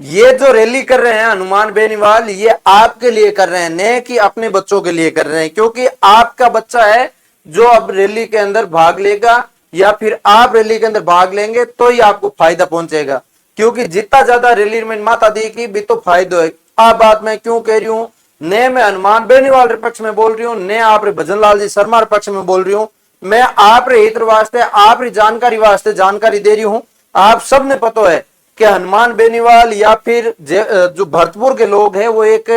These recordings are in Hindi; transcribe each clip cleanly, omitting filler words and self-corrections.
ये जो रैली कर रहे हैं हनुमान बेनीवाल, ये आपके लिए कर रहे हैं, न कि अपने बच्चों के लिए कर रहे हैं, क्योंकि आपका बच्चा है जो अब रैली के अंदर भाग लेगा या फिर आप रैली के अंदर भाग लेंगे तो ही आपको फायदा पहुंचेगा। क्योंकि जितना ज्यादा रैली में माता दी की भी तो फायदा है। आप बात मैं क्यों कह रही हूं, ने मैं हनुमान बेनीवाल के पक्ष में बोल रही हूँ, ने आप भजन लाल जी शर्मा के पक्ष में बोल रही हूँ। मैं आप हित वास्ते, आप जानकारी वास्ते जानकारी दे रही हूं। आप सब ने पता है कि हनुमान बेनीवाल या फिर जो भरतपुर के लोग हैं वो एक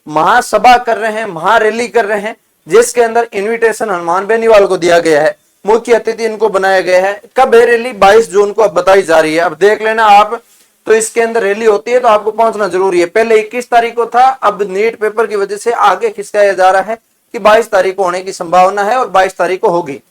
महासभा कर रहे हैं, महारैली कर रहे हैं, जिसके अंदर इनविटेशन हनुमान बेनीवाल को दिया गया है, मुख्य अतिथि इनको बनाया गया है। कब है रैली? 22 जून को अब बताई जा रही है। अब देख लेना आप, तो इसके अंदर रैली होती है तो आपको पहुंचना जरूरी है। पहले 21 तारीख को था, अब नीट पेपर की वजह से आगे खिसकाया जा रहा है कि 22 तारीख को होने की संभावना है और 22 तारीख को होगी।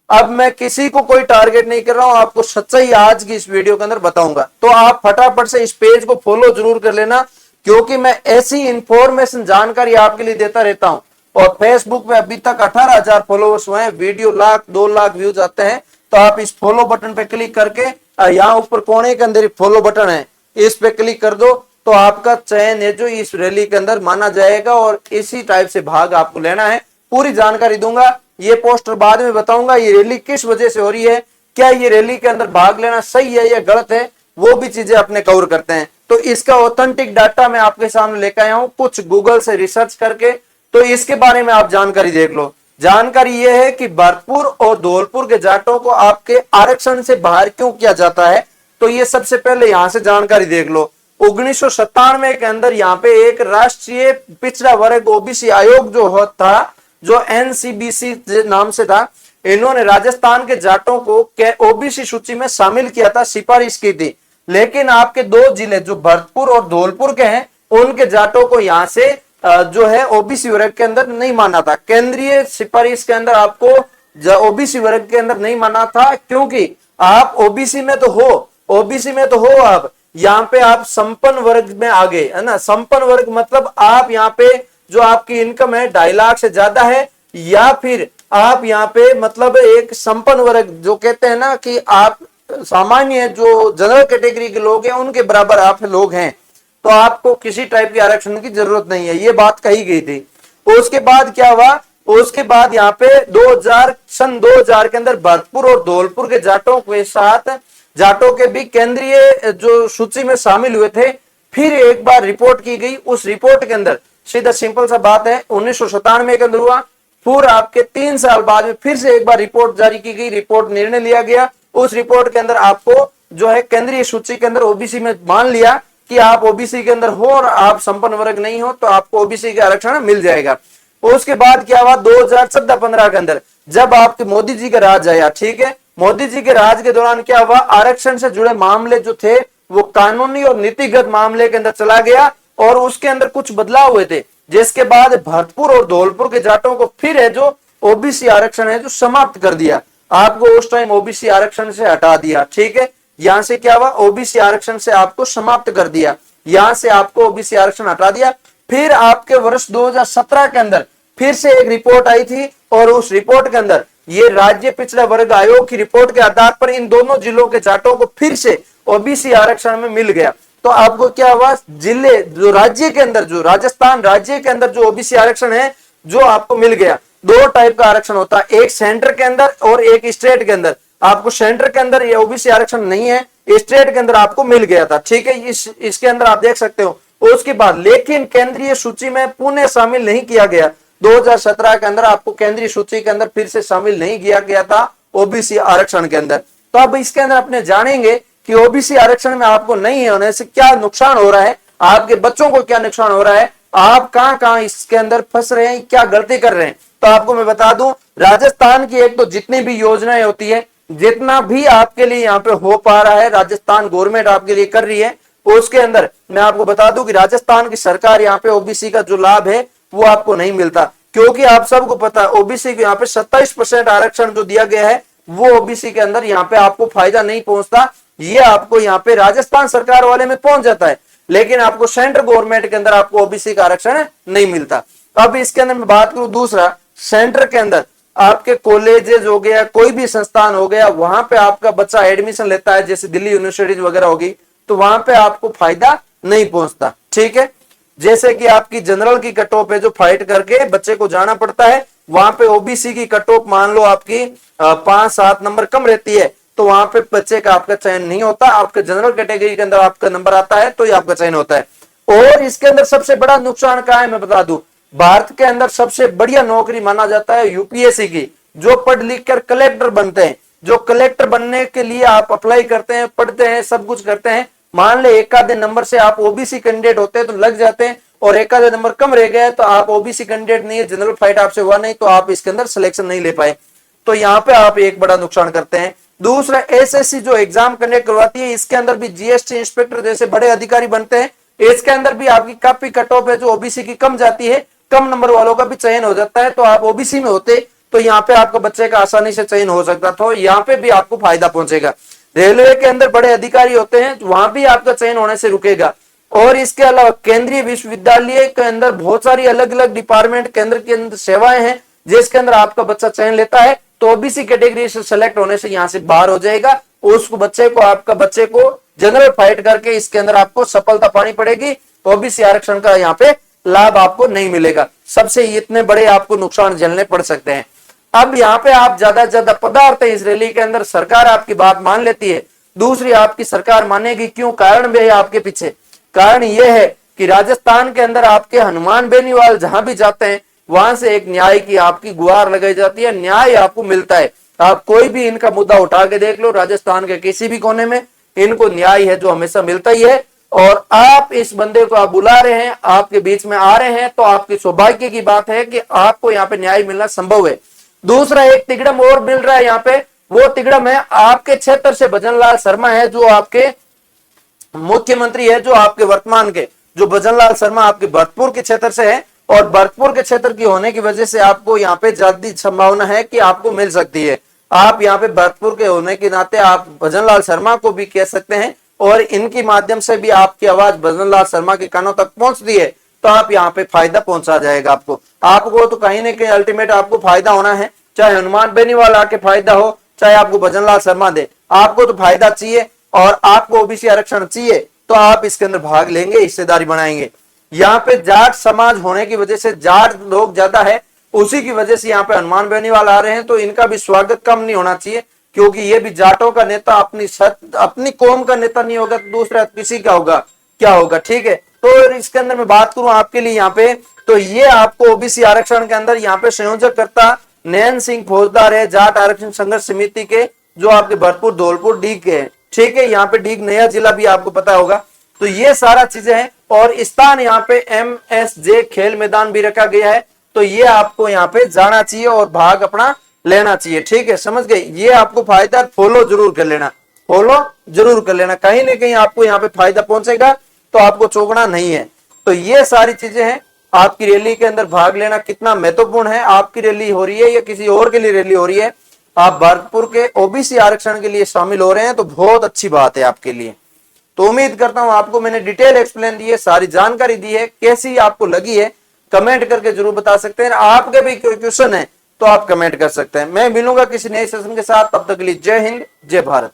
अब मैं किसी को कोई टारगेट नहीं कर रहा हूं, आपको सच्चाई आज की इस वीडियो के अंदर बताऊंगा। तो आप फटाफट से इस पेज को फॉलो जरूर कर लेना, क्योंकि मैं ऐसी इंफॉर्मेशन जानकारी आपके लिए देता रहता हूं। और फेसबुक पे अभी तक 18,000 फॉलोअर्स हुए हैं, वीडियो 1 लाख 2 लाख व्यूज आते हैं। तो आप इस फॉलो बटन पे क्लिक करके, यहाँ ऊपर कोने के अंदर फॉलो बटन है, इस पे क्लिक कर दो तो आपका चयन है जो इस रैली के अंदर माना जाएगा और इसी टाइप से भाग आपको लेना है। पूरी जानकारी दूंगा, ये पोस्टर बाद में बताऊंगा, ये रैली किस वजह से हो रही है, क्या ये रैली के अंदर भाग लेना सही है या गलत है, वो भी चीजें अपने कवर करते हैं। तो इसका ऑथेंटिक डाटा मैं आपके सामने लेकर आया हूं, कुछ गूगल से रिसर्च करके। तो इसके बारे में आप जानकारी देख लो। जानकारी यह है कि भरतपुर और धौलपुर के जाटों को आपके आरक्षण से बाहर क्यों किया जाता है, तो ये सबसे पहले यहां से जानकारी देख लो। 1997 के अंदर यहाँ पे एक राष्ट्रीय पिछड़ा वर्ग ओबीसी आयोग जो था, जो एनसीबीसी नाम से था, इन्होंने राजस्थान के जाटों को ओबीसी सूची में शामिल किया था, सिफारिश की थी। लेकिन आपके 2 जिले जो भरतपुर और धौलपुर के हैं, उनके जाटों को यहां से जो है ओबीसी वर्ग के अंदर नहीं माना था। केंद्रीय सिफारिश के अंदर आपको ओबीसी वर्ग के अंदर नहीं माना था, क्योंकि आप ओबीसी में तो हो, ओबीसी में तो हो, आप यहाँ पे आप संपन्न वर्ग में आ गए, है ना। संपन्न वर्ग मतलब आप यहाँ पे जो आपकी इनकम है 2.5 लाख से ज्यादा है, या फिर आप यहाँ पे मतलब एक संपन्न वर्ग जो कहते हैं ना कि आप सामान्य जो जनरल कैटेगरी के लोग हैं उनके बराबर आप लोग हैं, तो आपको किसी टाइप के आरक्षण की जरूरत नहीं है, ये बात कही गई थी। उसके बाद क्या हुआ, उसके बाद यहाँ पे सन 2000 के अंदर भरतपुर और धौलपुर के जाटों के साथ जाटों के भी केंद्रीय जो सूची में शामिल हुए थे, फिर एक बार रिपोर्ट की गई। उस रिपोर्ट के अंदर सीधा सिंपल सा बात है, 1997 के अंदर हुआ, फिर आपके 3 साल बाद में फिर से एक बार रिपोर्ट जारी की गई, रिपोर्ट निर्णय लिया गया। उस रिपोर्ट के अंदर आपको जो है केंद्रीय सूची के अंदर ओबीसी में मान लिया कि आप ओबीसी के अंदर हो और आप संपन्न वर्ग नहीं हो, तो आपको ओबीसी का आरक्षण मिल जाएगा। उसके बाद क्या हुआ, 2014-15 के अंदर जब आपके मोदी जी का राज आया, ठीक है, मोदी जी के राज के दौरान क्या हुआ, आरक्षण से जुड़े मामले जो थे वो कानूनी और नीतिगत मामले के अंदर चला गया और उसके अंदर कुछ बदलाव हुए थे, जिसके बाद भरतपुर और धौलपुर के जाटों को फिर है जो ओबीसी आरक्षण है जो समाप्त कर दिया। आपको उस टाइम ओबीसी आरक्षण से हटा दिया, ठीक है। यहां से क्या हुआ, ओबीसी आरक्षण से आपको समाप्त कर दिया, यहां से आपको ओबीसी आरक्षण हटा दिया। फिर आपके वर्ष 2017 के अंदर फिर से एक रिपोर्ट आई थी और उस रिपोर्ट के अंदर ये राज्य पिछड़ा वर्ग आयोग की रिपोर्ट के आधार पर इन दोनों जिलों के जाटों को फिर से ओबीसी आरक्षण में मिल गया। तो आपको क्या हुआ, जिले जो राज्य के अंदर, जो राजस्थान राज्य के अंदर जो ओबीसी आरक्षण है जो आपको मिल गया। 2 टाइप का आरक्षण होता है, एक सेंटर के अंदर और एक स्टेट के अंदर। आपको सेंटर के अंदर ये ओबीसी आरक्षण नहीं है, स्टेट के अंदर आपको मिल गया था, ठीक है, इसके अंदर आप देख सकते हो। उसके बाद लेकिन केंद्रीय सूची में पुनः शामिल नहीं किया गया। 2017 के अंदर आपको केंद्रीय सूची के अंदर फिर से शामिल नहीं किया गया था ओबीसी आरक्षण के अंदर। तो अब इसके अंदर अपने जानेंगे कि ओबीसी आरक्षण में आपको नहीं होने से क्या नुकसान हो रहा है, आपके बच्चों को क्या नुकसान हो रहा है, आप कहां इसके अंदर फंस रहे हैं, क्या गलती कर रहे हैं। तो आपको मैं बता दूं, राजस्थान की एक तो जितनी भी योजनाएं होती है, जितना भी आपके लिए यहाँ पे हो पा रहा है, राजस्थान गवर्नमेंट आपके लिए कर रही है, उसके अंदर मैं आपको बता दूं कि राजस्थान की सरकार यहाँ पे ओबीसी का जो लाभ है वो आपको नहीं मिलता, क्योंकि आप सबको पता है ओबीसी को यहाँ पे 27% आरक्षण जो दिया गया है वो ओबीसी के अंदर यहाँ पे आपको फायदा नहीं पहुंचता। ये आपको यहाँ पे राजस्थान सरकार वाले में पहुंच जाता है, लेकिन आपको सेंट्रल गवर्नमेंट के अंदर आपको ओबीसी का आरक्षण नहीं मिलता। अब इसके अंदर मैं बात करूं दूसरा, सेंटर के अंदर आपके कॉलेजेस हो गया, कोई भी संस्थान हो गया, वहां पे आपका बच्चा एडमिशन लेता है, जैसे दिल्ली यूनिवर्सिटीज वगैरह होगी, तो वहां पे आपको फायदा नहीं पहुंचता। ठीक है, जैसे कि आपकी जनरल की कट ऑफ है जो फाइट करके बच्चे को जाना पड़ता है, वहां पे ओबीसी की कट ऑफ मान लो आपकी 5-7 नंबर कम रहती है, तो वहां पे बच्चे का आपका चयन नहीं होता। आपके जनरल कैटेगरी के अंदर आपका नंबर आता है तो ये आपका चयन होता है। और इसके अंदर सबसे बड़ा नुकसान क्या है मैं बता दूं, भारत के अंदर सबसे बढ़िया नौकरी माना जाता है यूपीएससी की, जो पढ़ लिख कर कलेक्टर बनते हैं। जो कलेक्टर बनने के लिए आप अप्लाई करते हैं, पढ़ते हैं, सब कुछ करते हैं, मान ले एक आधे नंबर से आप ओबीसी कैंडिडेट होते हैं तो लग जाते हैं, और एक आधे नंबर कम रह गए तो आप ओबीसी कैंडिडेट नहीं है, जनरल फाइट आपसे हुआ नहीं तो आप इसके अंदर सिलेक्शन नहीं ले पाए, तो यहाँ पे आप एक बड़ा नुकसान करते हैं। दूसरा, एसएससी जो एग्जाम कंडक्ट करवाती है, इसके अंदर भी जीएसटी इंस्पेक्टर जैसे बड़े अधिकारी बनते हैं, इसके अंदर भी आपकी काफी कट ऑफ है जो ओबीसी की कम जाती है, कम नंबर वालों का भी चयन हो जाता है। तो आप ओबीसी में होते तो यहाँ पे आपका बच्चे का आसानी से चयन हो सकता था, यहाँ पे भी आपको फायदा पहुंचेगा। रेलवे के अंदर बड़े अधिकारी होते हैं, वहां भी आपका चयन होने से रुकेगा। और इसके अलावा केंद्रीय विश्वविद्यालय के अंदर बहुत सारी अलग अलग डिपार्टमेंट केंद्र के अंदर सेवाएं हैं, जिसके अंदर आपका बच्चा चयन लेता है तो ओबीसी कैटेगरी से सेलेक्ट होने से यहाँ से बाहर हो जाएगा। उस बच्चे को आपका बच्चे को जनरल फाइट करके इसके अंदर आपको सफलता पानी पड़ेगी, ओबीसी आरक्षण का यहाँ पे लाभ आपको नहीं मिलेगा। सबसे इतने बड़े आपको नुकसान झेलने पड़ सकते हैं। अब यहाँ पे आप ज्यादा से ज्यादा पदार्थ है इस रैली के अंदर, सरकार आपकी बात मान लेती है। दूसरी, आपकी सरकार मानेगी क्यों, कारण भी है आपके पीछे। कारण यह है कि राजस्थान के अंदर आपके हनुमान बेनीवाल जहां भी जाते हैं वहां से एक न्याय की आपकी गुहार लगाई जाती है, न्याय आपको मिलता है। आप कोई भी इनका मुद्दा उठा के देख लो, राजस्थान के किसी भी कोने में इनको न्याय है जो हमेशा मिलता ही है। और आप इस बंदे को आप बुला रहे हैं, आपके बीच में आ रहे हैं, तो आपकी सौभाग्य की बात है कि आपको यहाँ पे न्याय मिलना संभव है। दूसरा, एक तिगड़म और मिल रहा है यहाँ पे, वो तिगड़म है आपके क्षेत्र से भजन लाल शर्मा है जो आपके मुख्यमंत्री है, जो आपके वर्तमान के जो भजन लाल शर्मा आपके भरतपुर के क्षेत्र से है, और भरतपुर के क्षेत्र की होने की वजह से आपको यहाँ पे ज्यादा संभावना है कि आपको मिल सकती है। आप यहाँ पे भरतपुर के होने के नाते आप भजन लाल शर्मा को भी कह सकते हैं, और इनके माध्यम से भी आपकी आवाज भजन लाल शर्मा के कानों तक पहुंचती है तो आप यहाँ पे फायदा पहुंचा जाएगा। आपको तो कहीं ना कहीं अल्टीमेट आपको फायदा होना है, चाहे हनुमान बेनीवाल आके फायदा हो, चाहे आपको भजन लाल शर्मा दे, आपको तो फायदा चाहिए और आपको ओबीसी आरक्षण चाहिए, तो आप इसके अंदर भाग लेंगे, हिस्सेदारी बनाएंगे। यहाँ पे जाट समाज होने की वजह से जाट लोग ज्यादा है, उसी की वजह से यहाँ पे हनुमान बेनीवाल आ रहे हैं, तो इनका भी स्वागत कम नहीं होना चाहिए, क्योंकि ये भी जाटों का नेता अपनी कौम का नेता नहीं होगा तो दूसरा किसी का होगा, क्या होगा। ठीक है, तो इसके अंदर मैं बात करूं आपके लिए यहाँ पे, तो ये आपको ओबीसी आरक्षण के अंदर यहाँ पे संयोजक करता नयन सिंह फौजदार है, जाट आरक्षण संघर्ष समिति के, जो आपके भरतपुर धौलपुर डीग के हैं। ठीक है, यहाँ पे डीग नया जिला भी आपको पता होगा। तो ये सारा चीजें हैं, और स्थान यहाँ पे MSJ खेल मैदान भी रखा गया है, तो ये आपको यहाँ पे जाना चाहिए और भाग अपना लेना चाहिए। ठीक है, समझ गए, ये आपको फायदा, फॉलो जरूर कर लेना, फॉलो जरूर कर लेना, कहीं ना कहीं आपको यहाँ पे फायदा पहुंचेगा, तो आपको चौंकना नहीं है। तो ये सारी चीजें हैं, आपकी रैली के अंदर भाग लेना कितना महत्वपूर्ण है। आपकी रैली हो रही है या किसी और के लिए रैली हो रही है, आप भरतपुर के ओबीसी आरक्षण के लिए शामिल हो रहे हैं, तो बहुत अच्छी बात है आपके लिए। तो उम्मीद करता हूं आपको मैंने डिटेल एक्सप्लेन दी है, सारी जानकारी दी है, कैसी आपको लगी है कमेंट करके जरूर बता सकते हैं। आपके भी कोई क्वेश्चन है तो आप कमेंट कर सकते हैं। मैं मिलूंगा किसी नए सेशन के साथ, तब तक के लिए जय हिंद, जय भारत।